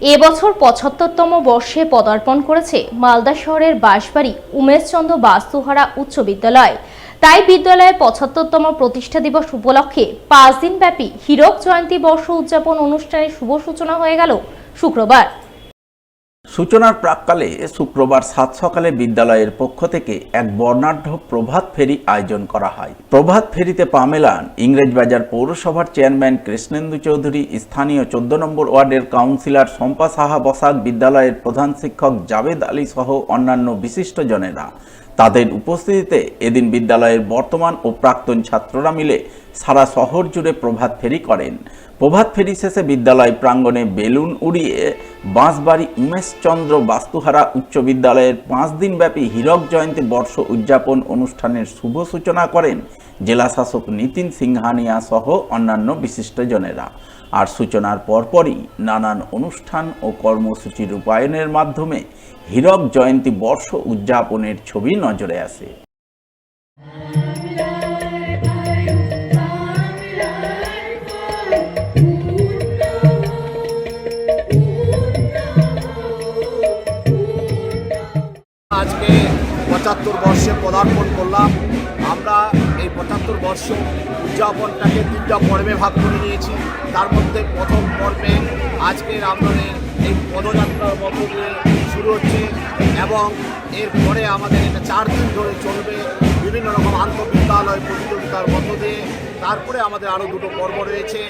এবছর ৭৫তম বর্ষে পদার্পণ করেছে মালদা শহরের বাঁশবাড়ি উমেশচন্দ্র বাস্তুহারা উচ্চ বিদ্যালয়। তাই বিদ্যালয়ের ৭৫তম প্রতিষ্ঠা দিবস উপলক্ষে ৫ দিনব্যাপী হীরক জয়ন্তী বর্ষ উদযাপন অনুষ্ঠানের শুভ সূচনা হয়ে গেল শুক্রবার। সূচনার প্রাক্কালে শুক্রবার সাত সকালে বিদ্যালয়ের পক্ষ থেকে এক বর্ণাঢ্য প্রভাত ফেরি আয়োজন করা হয়। প্রভাত ফেরিতে পা মেলান ইংরেজবাজার পৌরসভার চেয়ারম্যান কৃষ্ণেন্দু চৌধুরী, স্থানীয় ১৪ নম্বর ওয়ার্ডের কাউন্সিলর শম্পা সাহা বসাক, বিদ্যালয়ের প্রধান শিক্ষক জাভেদ আলী সহ অন্যান্য বিশিষ্টজনেরা। তাদের উপস্থিতিতে এদিন বিদ্যালয়ের বর্তমান ও প্রাক্তন ছাত্ররা মিলে সারা শহর জুড়ে প্রভাত ফেরি করেন। প্রভাত ফেরি শেষে বিদ্যালয় প্রাঙ্গণে বেলুন উড়িয়ে বাঁশবাড়ি উমেশচন্দ্র বাস্তুহারা উচ্চ বিদ্যালয়ের ৫ দিনব্যাপী হীরক জয়ন্তী বর্ষ উদযাপন অনুষ্ঠানের শুভ সূচনা করেন জেলা শাসক নিতিন সিংহানিয়া সহ অন্যান্য বিশিষ্টজনেরা। আর সূচনার পরপরই নানান অনুষ্ঠান ও কর্মসূচি রূপায়ণের মাধ্যমে হীরক জয়ন্তী বর্ষ উদযাপনের ছবি নজরে আসে। আজকে ৭৫ বর্ষে পদার্পণ করলাম। আমরা এই ৭৫ বর্ষ উদযাপনটাকে ৩টা পর্বে ভাগ করে নিয়েছি। তার মধ্যে প্রথম পর্বে আজকের আমাদের এই পদযাত্রার মধ্য দিয়ে শুরু হচ্ছে এবং এরপরে আমাদের এটা ৪ দিন ধরে চলবে বিভিন্ন রকম আন্তঃবিদ্যালয় প্রতিযোগিতার মধ্য দিয়ে। তারপরে আমাদের আরও 2টো পর্ব রয়েছে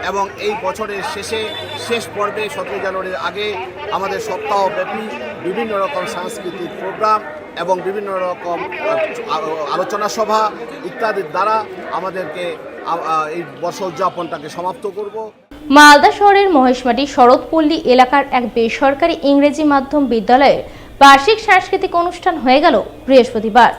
এবং এই বছরের শেষ পর্বে ১৭ জানুয়ারির আগে আমাদের সপ্তাহব্যাপী বিভিন্ন রকম সাংস্কৃতিক প্রোগ্রাম এবং বিভিন্ন রকম আলোচনা সভা ইত্যাদির দ্বারা আমাদেরকে এই বর্ষ উদযাপনটাকে সমাপ্ত করব। মালদা শহরের মহেশমাটি শরৎপল্লী এলাকার এক বেসরকারি ইংরেজি মাধ্যম বিদ্যালয়ের বার্ষিক সাংস্কৃতিক অনুষ্ঠান হয়ে গেল বৃহস্পতিবার।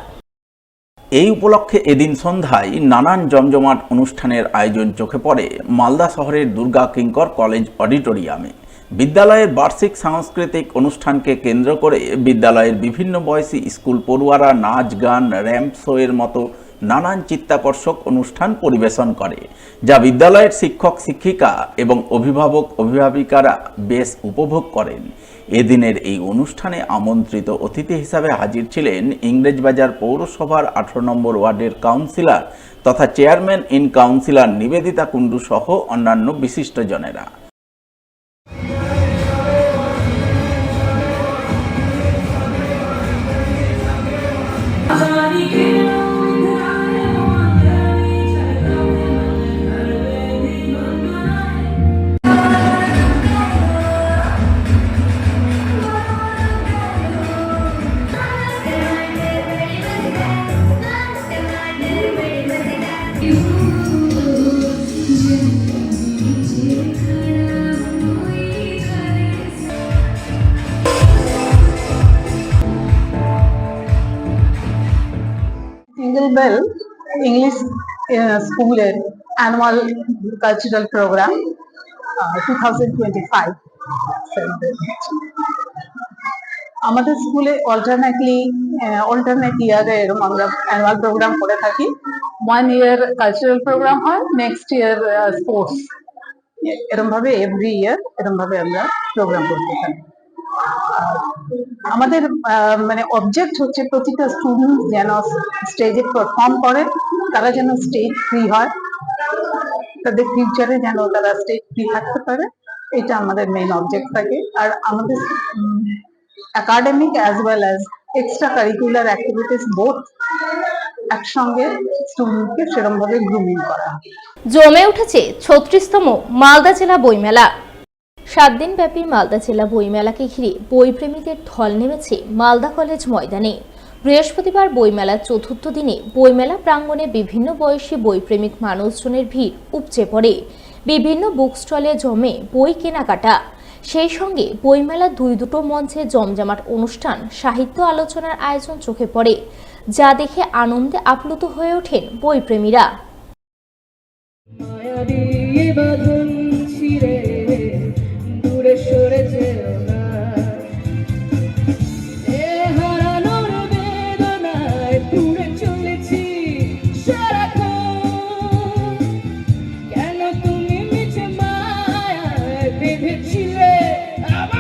এই উপলক্ষে এদিন সন্ধ্যায় নানান জমজমাট অনুষ্ঠানের আয়োজন চোখে পড়ে মালদা শহরের দুর্গা কিঙ্কর কলেজ অডিটোরিয়ামে। বিদ্যালয়ের বার্ষিক সাংস্কৃতিক অনুষ্ঠানকে কেন্দ্র করে বিদ্যালয়ের বিভিন্ন বয়সী স্কুল পড়ুয়ারা নাচ, গান, র্যাম্প শো এর মতো নানান চিত্তাকর্ষক অনুষ্ঠান পরিবেশন করে, যা বিদ্যালয়ের শিক্ষক শিক্ষিকা এবং অভিভাবক অভিভাবিকারা বেশ উপভোগ করেন। এদিনের এই অনুষ্ঠানে আমন্ত্রিত অতিথি হিসাবে হাজির ছিলেন ইংরেজবাজার পৌরসভার ১৮ নম্বর ওয়ার্ডের কাউন্সিলর তথা chairman in councillor Nivedita Kundu সহ অন্যান্য বিশিষ্টজনেরা। সিঙ্গেল বেল ইংলিশ স্কুলের অ্যানুয়াল কালচারাল প্রোগ্রাম 2025 আমাদের স্কুলে অল্টারনেট ইয়ারে এরকম আমরা অ্যানুয়াল প্রোগ্রাম করে থাকি। 1 ইয়ার কালচারাল প্রোগ্রাম হয়, নেক্সট ইয়ার স্পোর্টস, এরকম ভাবে এভরি ইয়ার এরকম ভাবে আমরা প্রোগ্রাম করতে থাকি। আমাদের মানে অবজেক্ট হচ্ছে প্রতিটা স্টুডেন্ট যেন স্টেজে পারফর্ম করে, তারা যেন স্টেজ ফ্রি হয়, তাদের ফিউচারে যেন তারা স্টেজ ফ্রি থাকতে পারে, এটা আমাদের মেইন অবজেক্ট থাকে। আর আমাদের academic as well as extra curricular activities both একসঙ্গে স্টুডেন্টকে সেরকম ভাবে গ্রুমিং করা। জমে উঠেছে ৩৬তম মালদা জেলা বইমেলা। 7 দিনব্যাপী মালদা জেলা বইমেলাকে ঘিরে বইপ্রেমীদের ঢল নেমেছে মালদা কলেজ ময়দানে। বৃহস্পতিবার বইমেলার ৪র্থ দিনে বইমেলা প্রাঙ্গণে বিভিন্ন বয়সী বইপ্রেমিক মানুষজনের ভিড় উপচে পড়ে। বিভিন্ন বুক স্টলে জমে বই কেনাকাটা, সেই সঙ্গে বইমেলার দুটো মঞ্চে জমজমাট অনুষ্ঠান, সাহিত্য আলোচনার আয়োজন চোখে পড়ে, যা দেখে আনন্দে আপ্লুত হয়ে ওঠেন বইপ্রেমীরা। কেন তুমি মিছে মায়ায় বেঁধেছিলে আমার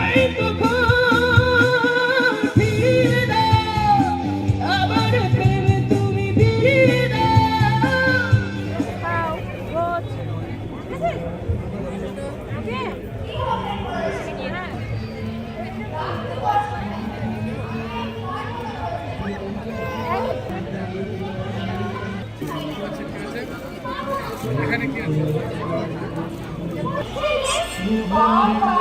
Bye.